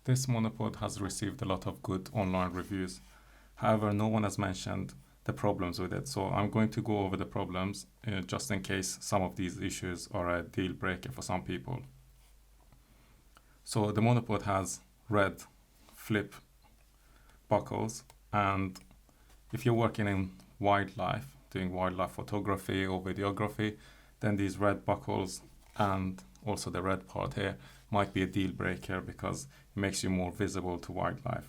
This monopod has received a lot of good online reviews. However, no one has mentioned the problems with it, so I'm going to go over the problems just in case some of these issues are a deal breaker for some people. So the monopod has red flip buckles, and if you're working in wildlife, doing wildlife photography or videography, then these red buckles and also the red part here might be a deal breaker because it makes you more visible to wildlife.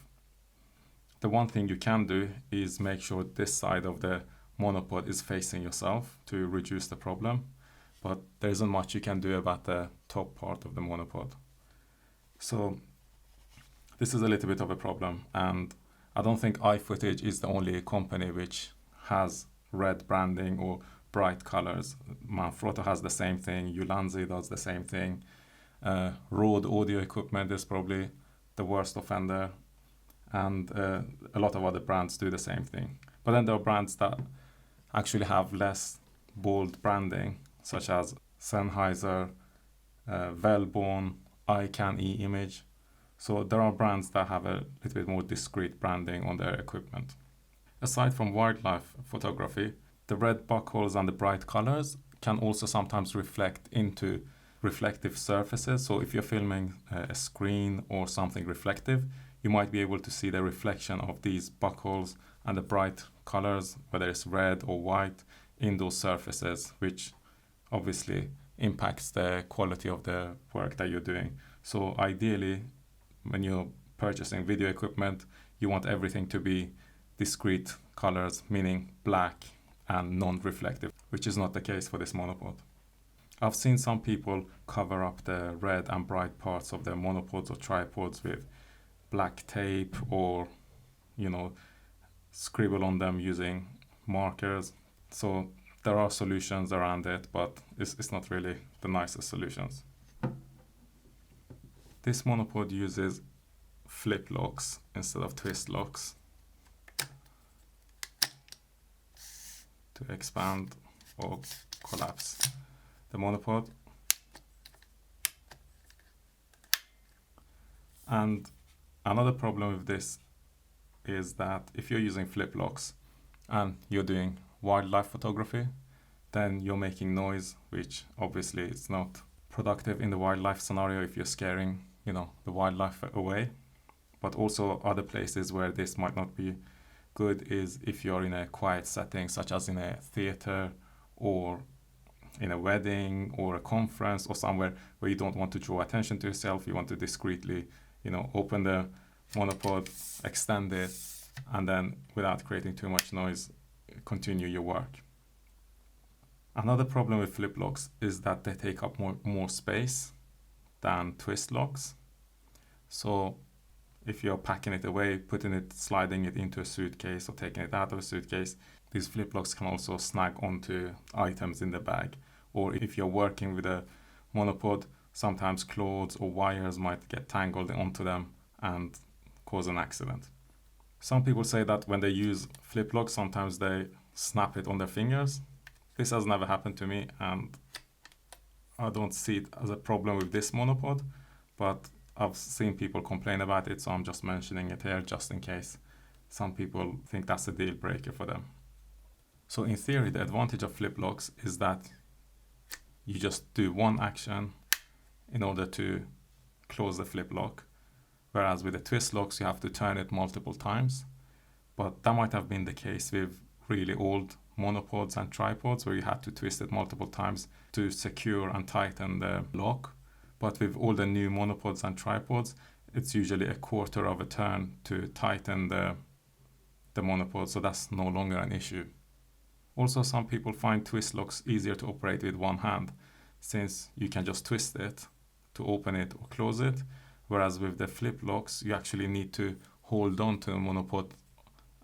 The one thing you can do is make sure this side of the monopod is facing yourself to reduce the problem, but there isn't much you can do about the top part of the monopod. So this is a little bit of a problem, and I don't think iFootage is the only company which has red branding or bright colors. Manfrotto has the same thing, Ulanzi does the same thing. Rode audio equipment is probably the worst offender, and a lot of other brands do the same thing. But then there are brands that actually have less bold branding, such as Sennheiser, Wellborn, E-Image. So there are brands that have a little bit more discreet branding on their equipment. Aside from wildlife photography, the red buckles and the bright colors can also sometimes reflect into reflective surfaces. So if you're filming a screen or something reflective, you might be able to see the reflection of these buckles and the bright colors, whether it's red or white, in those surfaces, which obviously impacts the quality of the work that you're doing. So ideally, when you're purchasing video equipment, you want everything to be discrete colors, meaning black and non-reflective, which is not the case for this monopod. I've seen some people cover up the red and bright parts of their monopods or tripods with black tape or, scribble on them using markers. So there are solutions around it, but it's not really the nicest solutions. This monopod uses flip locks instead of twist locks to expand or collapse the monopod. And another problem with this is that if you're using flip locks and you're doing wildlife photography, then you're making noise, which obviously is not productive in the wildlife scenario if you're scaring, the wildlife away. But also other places where this might not be good is if you're in a quiet setting, such as in a theater or in a wedding or a conference or somewhere where you don't want to draw attention to yourself. You want to discreetly, open the monopod, extend it, and then without creating too much noise, continue your work. Another problem with flip locks is that they take up more space than twist locks. So if you're packing it away, sliding it into a suitcase or taking it out of a suitcase, these flip locks can also snag onto items in the bag. Or if you're working with a monopod, sometimes clothes or wires might get tangled onto them and cause an accident. Some people say that when they use flip locks, sometimes they snap it on their fingers. This has never happened to me, and I don't see it as a problem with this monopod, but I've seen people complain about it, so I'm just mentioning it here just in case some people think that's a deal breaker for them. So in theory, the advantage of flip locks is that you just do one action in order to close the flip lock, whereas with the twist locks, you have to turn it multiple times. But that might have been the case with really old monopods and tripods where you had to twist it multiple times to secure and tighten the lock. But with all the new monopods and tripods, it's usually a quarter of a turn to tighten the monopod, so that's no longer an issue. Also, some people find twist locks easier to operate with one hand, since you can just twist it to open it or close it, whereas with the flip locks, you actually need to hold on to the monopod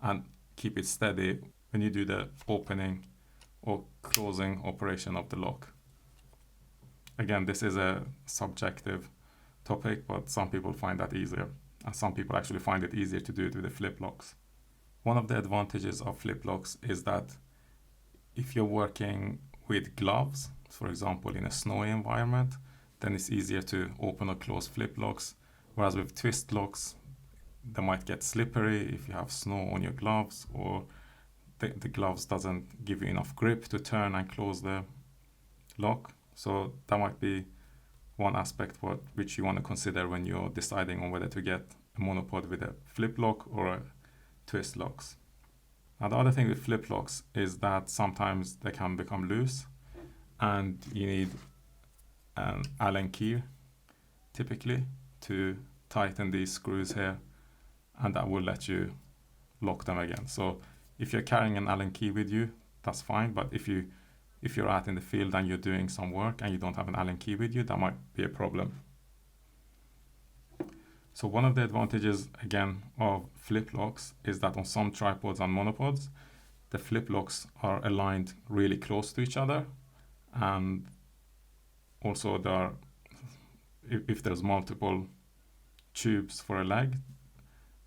and keep it steady when you do the opening or closing operation of the lock. Again, this is a subjective topic, but some people find that easier, and some people actually find it easier to do it with the flip locks. One of the advantages of flip locks is that if you're working with gloves, for example in a snowy environment, then it's easier to open or close flip locks, Whereas with twist locks, they might get slippery if you have snow on your gloves, or the gloves doesn't give you enough grip to turn and close the lock. So that might be one aspect which you want to consider when you're deciding on whether to get a monopod with a flip lock or a twist locks. Now the other thing with flip locks is that sometimes they can become loose and you need an Allen key typically to tighten these screws here, and that will let you lock them again. So if you're carrying an Allen key with you, that's fine, but if you're out in the field and you're doing some work and you don't have an Allen key with you, that might be a problem. So one of the advantages again of flip locks is that on some tripods and monopods, the flip locks are aligned really close to each other, and also if there's multiple tubes for a leg,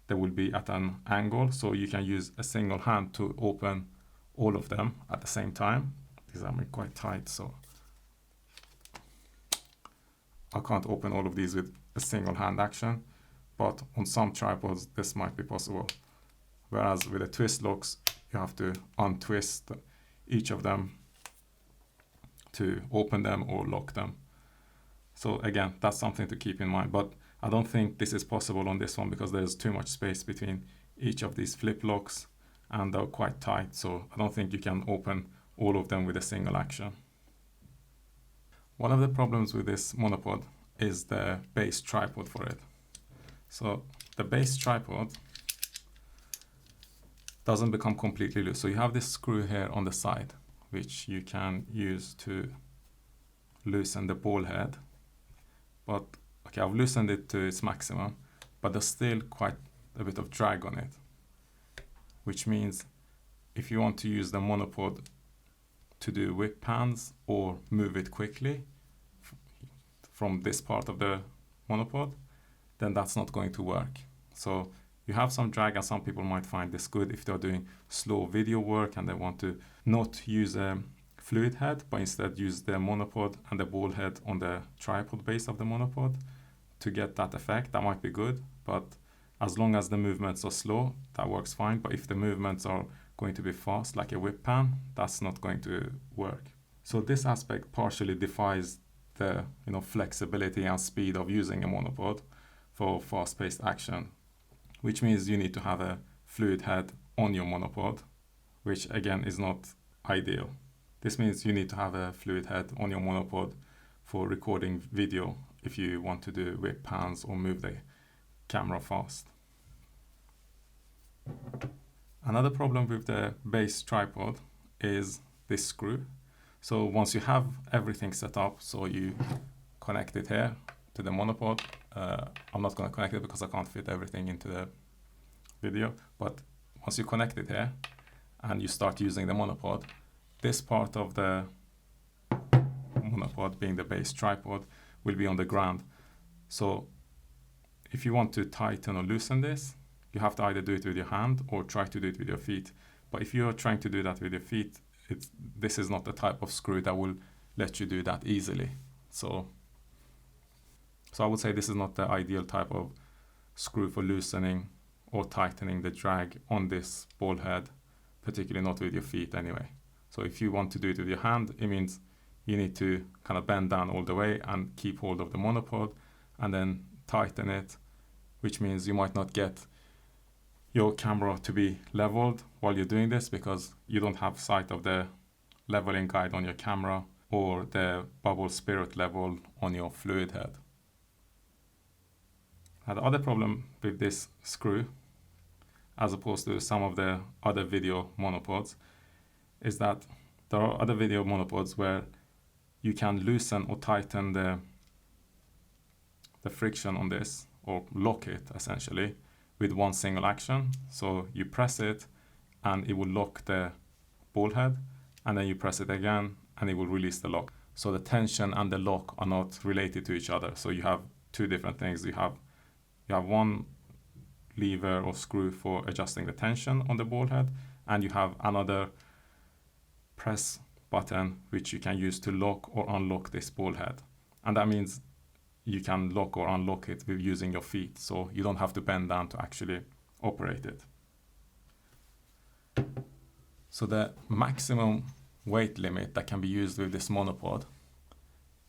they will be at an angle, so you can use a single hand to open all of them at the same time. These are quite tight, so I can't open all of these with a single hand action, but on some tripods this might be possible. Whereas with the twist locks, you have to untwist each of them to open them or lock them. So again, that's something to keep in mind, but I don't think this is possible on this one because there's too much space between each of these flip locks and they're quite tight, so I don't think you can open all of them with a single action. One of the problems with this monopod is the base tripod for it. So the base tripod doesn't become completely loose. So you have this screw here on the side, which you can use to loosen the ball head. But okay, I've loosened it to its maximum, but there's still quite a bit of drag on it, which means if you want to use the monopod to do whip pans or move it quickly from this part of the monopod, then that's not going to work. So you have some drag, and some people might find this good if they're doing slow video work and they want to not use a fluid head, but instead use the monopod and the ball head on the tripod base of the monopod to get that effect. That might be good, but as long as the movements are slow, that works fine. But if the movements are going to be fast, like a whip pan, that's not going to work. So this aspect partially defies the flexibility and speed of using a monopod for fast-paced action, which means you need to have a fluid head on your monopod, which again is not ideal. This means you need to have a fluid head on your monopod for recording video if you want to do whip pans or move the camera fast. Another problem with the base tripod is this screw. So once you have everything set up, so you connect it here to the monopod. I'm not going to connect it because I can't fit everything into the video, but once you connect it here and you start using the monopod, this part of the monopod, being the base tripod, will be on the ground. So if you want to tighten or loosen this, you have to either do it with your hand or try to do it with your feet. But if you're trying to do that with your feet, this is not the type of screw that will let you do that easily. So I would say this is not the ideal type of screw for loosening or tightening the drag on this ball head, particularly not with your feet anyway. So if you want to do it with your hand, it means you need to kind of bend down all the way and keep hold of the monopod and then tighten it, which means you might not get your camera to be leveled while you're doing this because you don't have sight of the leveling guide on your camera or the bubble spirit level on your fluid head. Now the other problem with this screw, as opposed to some of the other video monopods, is that there are other video monopods where you can loosen or tighten the friction on this, or lock it essentially, with one single action. So you press it and it will lock the ball head, and then you press it again and it will release the lock. So the tension and the lock are not related to each other. So you have two different things. You have one lever or screw for adjusting the tension on the ball head, and you have another press button which you can use to lock or unlock this ball head. And that means you can lock or unlock it with using your feet, so you don't have to bend down to actually operate it. So the maximum weight limit that can be used with this monopod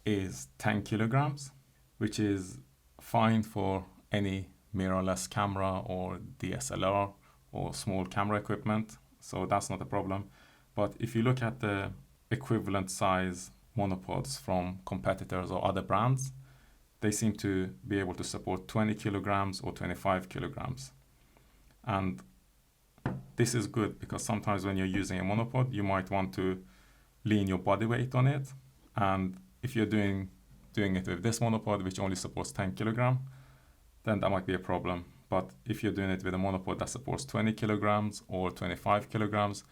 is 10 kilograms, which is fine for any mirrorless camera or DSLR or small camera equipment, so that's not a problem. But if you look at the equivalent size monopods from competitors or other brands, they seem to be able to support 20 kilograms or 25 kilograms. And this is good because sometimes when you're using a monopod, you might want to lean your body weight on it. And if you're doing it with this monopod, which only supports 10 kilogram, then that might be a problem. But if you're doing it with a monopod that supports 20 kilograms or 25 kilograms,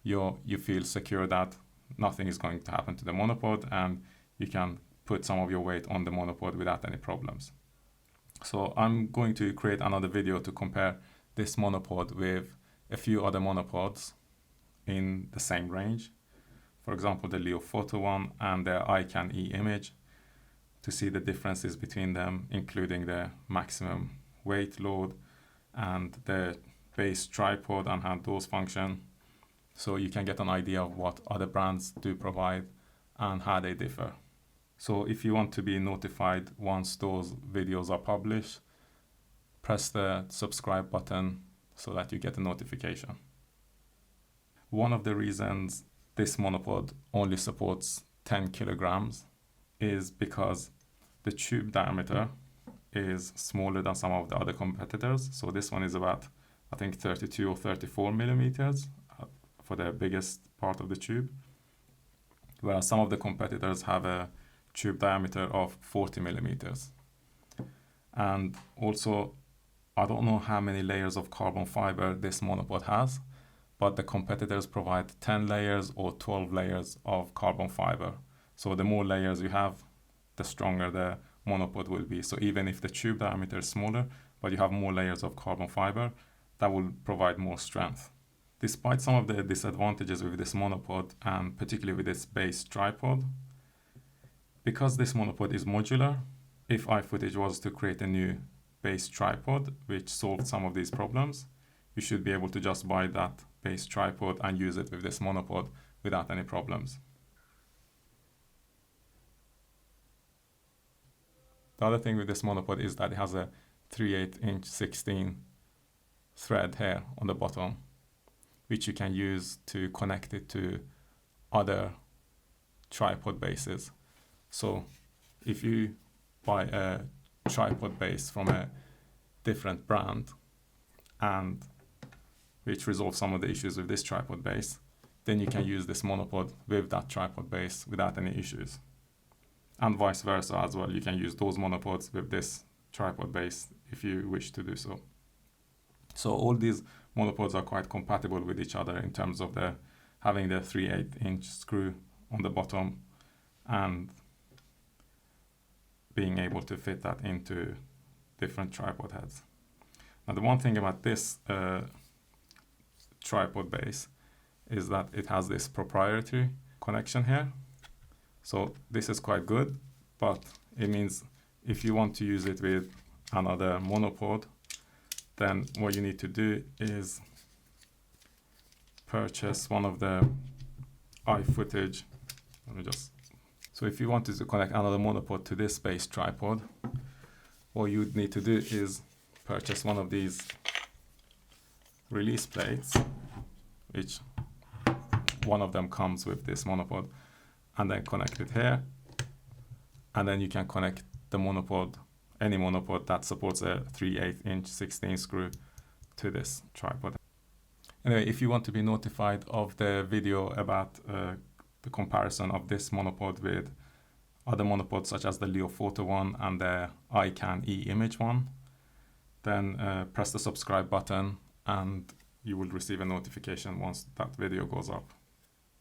you feel secure that nothing is going to happen to the monopod, and you can put some of your weight on the monopod without any problems. So I'm going to create another video to compare this monopod with a few other monopods in the same range. For example, the Leofoto one and the E-Image, to see the differences between them, including the maximum weight load and the base tripod and how those function. So you can get an idea of what other brands do provide and how they differ. So if you want to be notified once those videos are published, press the subscribe button so that you get a notification. One of the reasons this monopod only supports 10 kilograms is because the tube diameter is smaller than some of the other competitors. So this one is about, I think, 32 or 34 millimeters for the biggest part of the tube, whereas some of the competitors have a tube diameter of 40 millimeters. And also, I don't know how many layers of carbon fiber this monopod has, but the competitors provide 10 layers or 12 layers of carbon fiber. So the more layers you have, the stronger the monopod will be. So even if the tube diameter is smaller, but you have more layers of carbon fiber, that will provide more strength. Despite some of the disadvantages with this monopod, and particularly with its base tripod, because this monopod is modular, if iFootage was to create a new base tripod which solved some of these problems, you should be able to just buy that base tripod and use it with this monopod without any problems. The other thing with this monopod is that it has a 3/8" 16 thread here on the bottom, which you can use to connect it to other tripod bases. So if you buy a tripod base from a different brand and which resolves some of the issues with this tripod base, then you can use this monopod with that tripod base without any issues. And vice versa as well. You can use those monopods with this tripod base if you wish to do so. So all these monopods are quite compatible with each other in terms of having the 3/8" screw on the bottom and being able to fit that into different tripod heads. Now the one thing about this tripod base is that it has this proprietary connection here. So this is quite good, but it means if you want to use it with another monopod, then what you need to do is purchase one of the iFootage. So if you wanted to connect another monopod to this base tripod, what you would need to do is purchase one of these release plates, which one of them comes with this monopod, and then connect it here. And then you can connect the monopod, any monopod that supports a 3/8" 16 screw to this tripod. Anyway, if you want to be notified of the video about the comparison of this monopod with other monopods such as the Leofoto one and the E-Image one, then press the subscribe button and you will receive a notification once that video goes up.